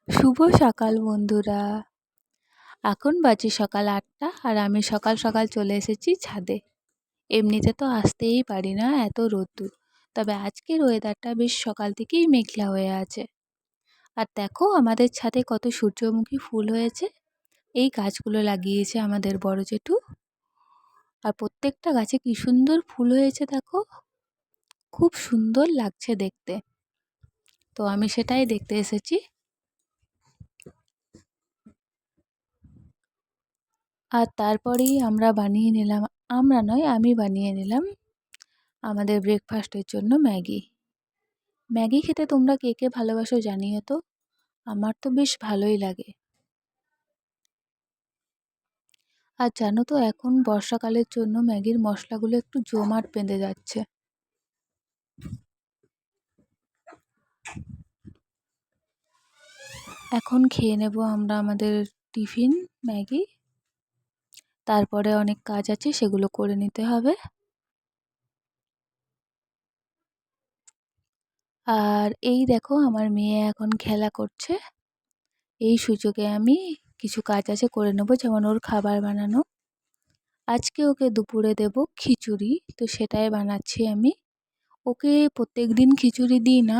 শুভ সকাল বন্ধুরা। এখন বাজে সকাল ৮টা আর আমি সকাল সকাল চলে এসেছি ছাদে। এমনিতে তো আসতেই পারি না, এত রোদ্দুর। তবে আজকের ওয়েদারটা বেশ সকাল থেকেই মেঘলা হয়ে আছে। আর দেখো আমাদের ছাদে কত সূর্যমুখী ফুল হয়েছে। এই গাছগুলো লাগিয়েছে আমাদের বড় জেঠু। আর প্রত্যেকটা গাছে কি সুন্দর ফুল হয়েছে দেখো, খুব সুন্দর লাগছে দেখতে। তো আমি সেটাই দেখতে এসেছি। আর তারপরেই আমি বানিয়ে নিলাম আমাদের ব্রেকফাস্টের জন্য ম্যাগি। ম্যাগি খেতে তোমরা কে কে ভালোবাসো জানিও তো, আমার তো বেশ ভালোই লাগে। আর জানো তো এখন বর্ষাকালের জন্য ম্যাগির মশলাগুলো একটু জমাট বেঁধে যাচ্ছে। এখন খেয়ে নেব আমরা আমাদের টিফিন ম্যাগি। তারপরে অনেক কাজ আছে, সেগুলো করে নিতে হবে। আর এই দেখো আমার মেয়ে এখন খেলা করছে। এই সুযোগে আমি কিছু কাজ আছে করে নেব, যেমন ওর খাবার বানানো। আজকে ওকে দুপুরে দেব খিচুড়ি, তো সেটাই বানাচ্ছি আমি। ওকে প্রত্যেক দিন খিচুড়ি দিই না,